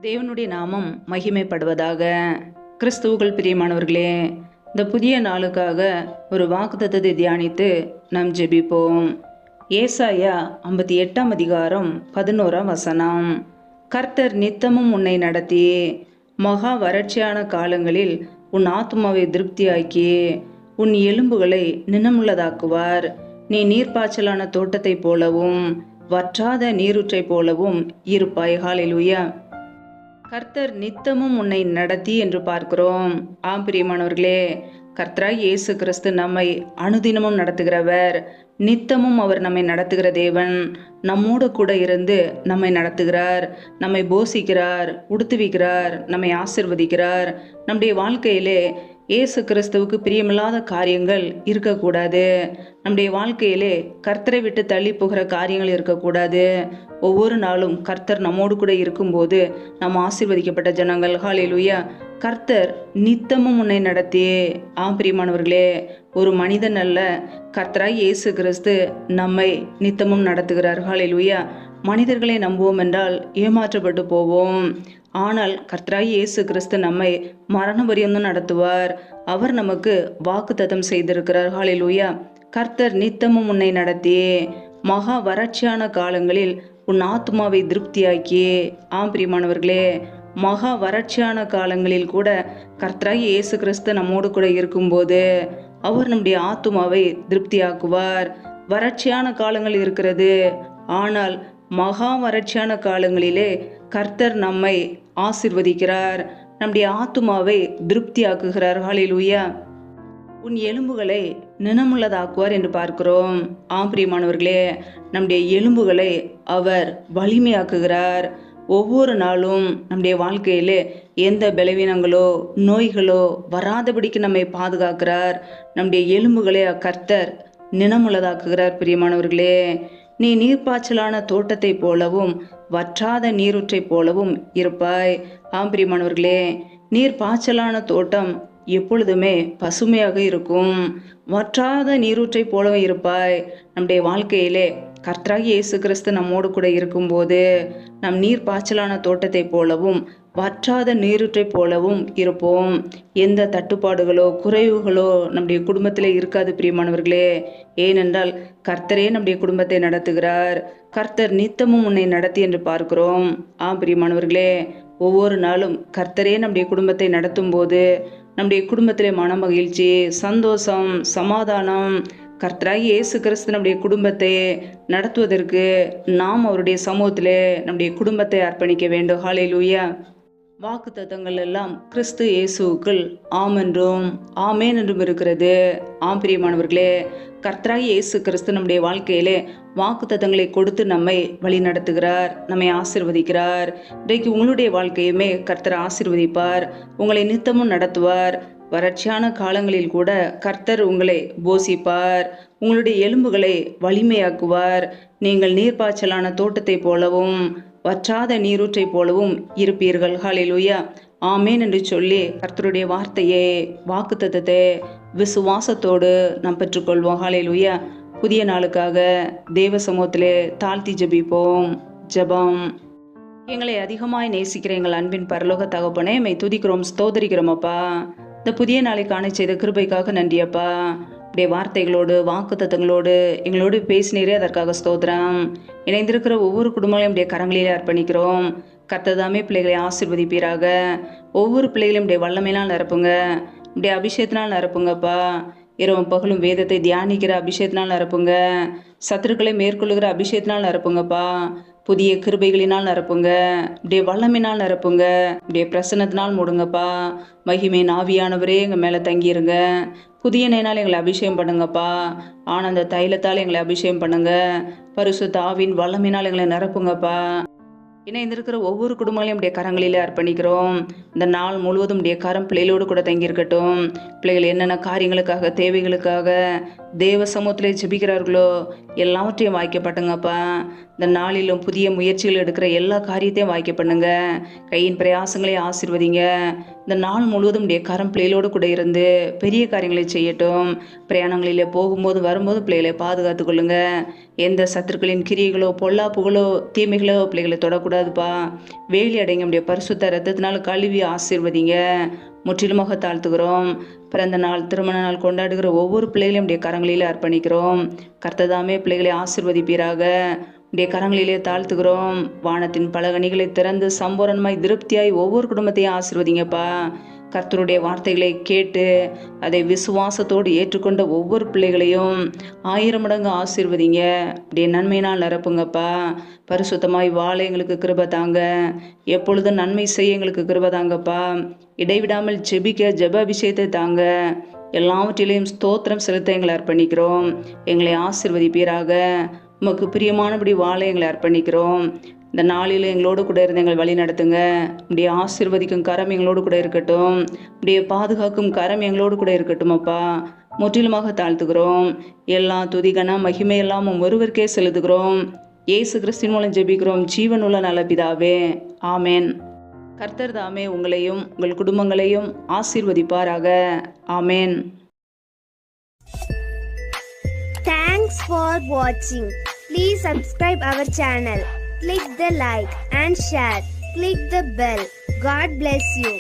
தேவனுடைய நாமம் மகிமைப்படுவதாக. கிறிஸ்துவுக்குள் பிரியமானவர்களே, இந்த புதிய நாளுக்காக ஒரு வாக்குத்தத்தத்தை தியானித்து நாம் ஜெபிப்போம். ஏசாயா 58 அதிகாரம் 11 வசனம். கர்த்தர் நித்தமும் உன்னை நடத்தி மகா வறட்சியான காலங்களில் உன் ஆத்துமாவை திருப்தியாக்கி உன் எலும்புகளை நினமுள்ளதாக்குவார். நீ நீர்ப்பாய்ச்சலான தோட்டத்தைப் போலவும் வற்றாத நீரூற்றை போலவும் இருப்பாய். ஹல்லேலூயா. கர்த்தர் நித்தமும் உன்னை நடத்தி என்று பார்க்கிறோம். ஆம் பிரியமானவர்களே, கர்த்தராய் இயேசு கிறிஸ்து நம்மை அனுதினமும் நடத்துகிறவர். நித்தமும் அவர் நம்மை நடத்துகிற தேவன். நம்மோடு கூட இருந்து நம்மை நடத்துகிறார், நம்மை போஷிக்கிறார், உடுத்துவிக்கிறார், நம்மை ஆசிர்வதிக்கிறார். நம்முடைய வாழ்க்கையிலே இயேசு கிறிஸ்துவுக்கு பிரியமில்லாத காரியங்கள் இருக்கக்கூடாது. நம்முடைய வாழ்க்கையிலே கர்த்தரை விட்டு தள்ளி போகிற காரியங்கள் இருக்கக்கூடாது. ஒவ்வொரு நாளும் கர்த்தர் நம்மோடு கூட இருக்கும்போது நாம் ஆசீர்வதிக்கப்பட்ட ஜனங்கள். ஹல்லேலூயா. கர்த்தர் நித்தமும் உன்னை நடத்தி. ஆம் பிரியமானவர்களே, ஒரு மனிதன் அல்ல, கர்த்தராய் இயேசு கிறிஸ்து நம்மை நித்தமும் நடத்துகிறார். ஹல்லேலூயா. மனிதர்களை நம்புவோம் என்றால் ஏமாற்றப்பட்டு போவோம். ஆனால் கர்த்தராய் இயேசு கிறிஸ்து நம்மை மரண பரியந்தம் நடத்துவார். அவர் நமக்கு வாக்குத்தத்தம் செய்திருக்கிறார். ஹல்லேலூயா. கர்த்தர் நித்தமும் உன்னை நடத்தி மகா வறட்சியான காலங்களில் உன் ஆத்துமாவை திருப்தியாக்கி. ஆம் பிரியமானவர்களே, மகா வறட்சியான காலங்களில் கூட கர்த்தராய் இயேசு கிறிஸ்து நம்மோடு கூட இருக்கும்போது அவர் நம்முடைய ஆத்துமாவை திருப்தியாக்குவார். வறட்சியான காலங்கள் இருக்கிறது, ஆனால் மகா வறட்சியான காலங்களிலே கர்த்தர் நம்மை ஆசிர்வதிக்கிறார், நம்முடைய ஆத்துமாவை திருப்தியாக்குகிறார். ஹல்லேலூயா. உன் எலும்புகளை நினமுள்ளதாக்குவார் என்று பார்க்கிறோம். ஆம் பிரியமானவர்களே, நம்முடைய எலும்புகளை அவர் வலிமையாக்குகிறார். ஒவ்வொரு நாளும் நம்முடைய வாழ்க்கையிலே எந்த பலவீனங்களோ நோய்களோ வராதபடிக்கு நம்மை பாதுகாக்கிறார். நம்முடைய எலும்புகளை கர்த்தர் நினமுள்ளதாக்குகிறார். பிரியமானவர்களே, நீ நீர்ப்பாய்ச்சலான தோட்டத்தை போலவும் வற்றாத நீரூற்றை போலவும் இருப்பாய். ஆம் பிரியமானவர்களே, நீர்ப்பாய்ச்சலான தோட்டம் எப்பொழுதுமே பசுமையாக இருக்கும். வற்றாத நீரூற்றை போலவும் இருப்பாய். நம்முடைய வாழ்க்கையிலே கர்த்தராகிய இயேசு கிறிஸ்து நம்மோடு கூட இருக்கும்போது நம் நீர்ப்பாய்ச்சலான தோட்டத்தை போலவும் வற்றாத நீரூற்றை போலவும் இருப்போம். எந்த தட்டுப்பாடுகளோ குறைவுகளோ நம்முடைய குடும்பத்திலே இருக்காது பிரியமானவர்களே. ஏனென்றால் கர்த்தரே நம்முடைய குடும்பத்தை நடத்துகிறார். கர்த்தர் நித்தமும் உன்னை நடத்தி என்று பார்க்கிறோம். ஆம் பிரியமானவர்களே, ஒவ்வொரு நாளும் கர்த்தரே நம்முடைய குடும்பத்தை நடத்தும் போது நம்முடைய குடும்பத்திலே மன மகிழ்ச்சி, சந்தோஷம், சமாதானம். கர்த்தராகிய இயேசு கிறிஸ்து நம்முடைய குடும்பத்தை நடத்துவதற்கு நாம் அவருடைய சமூகத்திலே நம்முடைய குடும்பத்தை அர்ப்பணிக்க வேண்டும். ஹல்லேலூயா. வாக்கு தத்தங்கள் எல்லாம் கிறிஸ்து இயேசுவுக்குள் ஆம் என்றும் ஆமேன் என்றும் இருக்கிறது. ஆம் பிரியமானவர்களே, கர்த்தராகிய இயேசு கிறிஸ்து நம்முடைய வாழ்க்கையிலே வாக்கு தத்தங்களை கொடுத்து நம்மை வழி நடத்துகிறார், நம்மை ஆசீர்வதிக்கிறார். இன்றைக்கு உங்களுடைய வாழ்க்கையுமே கர்த்தர் ஆசீர்வதிப்பார், உங்களை நித்தமும் நடத்துவார். வறட்சியான காலங்களில் கூட கர்த்தர் உங்களை போஷிப்பார், உங்களுடைய எலும்புகளை வலிமையாக்குவார். நீங்கள் நீர்ப்பாய்ச்சலான தோட்டத்தை போலவும் வற்றாத நீரூற்றை போலவும் இருப்பீர்கள். ஹல்லேலூயா. ஆமேன் என்று சொல்லி கர்த்தருடைய வார்த்தையை வாக்குத்தத்தத்தை விசுவாசத்தோடு நாம் பெற்றுக்கொள்வோம். ஹல்லேலூயா. புதிய நாளுக்காக தேவ சமூகத்திலே தாழ்த்தி ஜெபிப்போம். ஜெபம். எங்களை அதிகமாய் நேசிக்கிற எங்கள் அன்பின் பரலோக தகப்பனே, மை துதிக்கிறோம், ஸ்தோதரிக்கிறோம் அப்பா. இந்த புதிய நாளை காண செய்த கிருபைக்காக நன்றியப்பா. அப்படியே வார்த்தைகளோடு வாக்குத்தத்தங்களோடு எங்களோடு பேசினீரே, அதற்காக ஸ்தோத்திரம். இணைந்திருக்கிற ஒவ்வொரு குடும்பங்களையும் அப்படியே கரங்களிலே அர்ப்பணிக்கிறோம். கர்த்ததாமே பிள்ளைகளை ஆசீர்வதிப்பீராக. ஒவ்வொரு பிள்ளைகளையும் அப்படியே வல்லமையினால் நிரப்புங்க, அப்படியே அபிஷேகத்தினால் நிரப்புங்கப்பா. இரவும் பகலும் வேதத்தை தியானிக்கிற அபிஷேகத்தினால் நிரப்புங்க. சத்துருக்களை மேற்கொள்ளுகிற அபிஷேகத்தினால் நிரப்புங்கப்பா. புதிய கிருபைகளினால் நிரப்புங்க, இப்படியே வல்லமையினால் நிரப்புங்க, இப்படியே பிரசன்னத்தினால் மூடுங்கப்பா. மகிமை ஆவியானவரே எங்கள் மேலே தங்கிருங்க. புதிய நேனால் எங்களை அபிஷேகம் பண்ணுங்கப்பா. ஆனந்த தைலத்தால் எங்களை அபிஷேகம் பண்ணுங்க. பரிசுத்த ஆவியின் வல்லமையினால் எங்களை நிரப்புங்கப்பா. இணைந்திருக்கிற ஒவ்வொரு குடும்பங்களையும் உடைய கரங்களிலே அர்ப்பணிக்கிறோம். இந்த நாள் முழுவதும் உடைய கரம் பிள்ளைகளோடு கூட தங்கியிருக்கட்டும். பிள்ளைகள் என்னென்ன காரியங்களுக்காக தேவைகளுக்காக தேவ சமூகத்திலே ஜெபிக்கிறார்களோ எல்லாவற்றையும் வாய்க்க பண்ணுங்கப்பா. இந்த நாளிலும் புதிய முயற்சிகள் எடுக்கிற எல்லா காரியத்தையும் வாய்க்க பண்ணுங்க. கையின் பிரயாசங்களை ஆசீர்வதிங்க. இந்த நாள் முழுவதும் உடைய கரம் பிள்ளைகளோடு கூட இருந்து பெரிய காரியங்களை செய்யட்டும். பிரயாணங்களிலே போகும்போது வரும்போது பிள்ளைகளை பாதுகாத்து கொள்ளுங்க. எந்த சத்துருக்களின் கிரியைகளோ பொல்லாப்புகளோ தீமைகளோ பிள்ளைகளை தொடக்கூடாதுப்பா. வேலி அடைங்க உடைய பரிசுத்த ரத்தத்தினால கழுவி ஆசீர்வதிங்க. முற்றிலுமாக தாழ்த்துகிறோம். பிறந்த நாள் திருமண நாள் கொண்டாடுகிற ஒவ்வொரு பிள்ளைகளையும் உடைய கரங்களிலே அர்ப்பணிக்கிறோம். கர்த்ததாமே பிள்ளைகளை ஆசீர்வதிப்பீராக. உடைய கரங்களிலே தாழ்த்துகிறோம். வானத்தின் பலகணிகளை திறந்து சம்பூரணமாய் திருப்தியாய் ஒவ்வொரு குடும்பத்தையும் ஆசீர்வதிங்கப்பா. கர்த்தருடைய வார்த்தைகளை கேட்டு அதை விசுவாசத்தோடு ஏற்றுக்கொண்ட ஒவ்வொரு பிள்ளைகளையும் 1000 மடங்கு ஆசீர்வதிங்க. உடைய நன்மையினால் நிரப்புங்கப்பா. பரிசுத்தமாய் வாழ எங்களுக்கு கிருபை தாங்க. எப்பொழுதும் நன்மை செய்ய எங்களுக்கு கிருபை தாங்கப்பா. இடைவிடாமல் ஜெபிக்க ஜெப அபிஷேகத்தை தாங்க. எல்லாவற்றிலையும் ஸ்தோத்திரம் செலுத்த எங்களை அர்ப்பணிக்கிறோம். எங்களை ஆசீர்வதிப்பீராக. உமக்கு பிரியமானபடி வாழ எங்களை அர்ப்பணிக்கிறோம். இந்த நாளில் எங்களோடு கூட இருந்து எங்களை வழி நடத்துங்க. உடைய ஆசீர்வதிக்கும் கரம் எங்களோடு கூட இருக்கட்டும். உடைய பாதுகாக்கும் கரம் எங்களோடு கூட இருக்கட்டும் அப்பா. முற்றிலுமாக தாழ்த்துகிறோம். எல்லா துதிகன மகிமை எல்லாம் ஒருவருக்கே செலுத்துகிறோம். இயேசு கிறிஸ்தின் மூலம் ஜெபிக்கிறோம் ஜீவனுள்ள நல்ல பிதாவே, ஆமேன். கர்த்தர் தாமே உங்களையும் உங்கள் குடும்பங்களையும் ஆசீர்வதிப்பாராக. ஆமேன். Thanks for watching. Please subscribe our channel. Click the like and share. Click the bell. God bless you.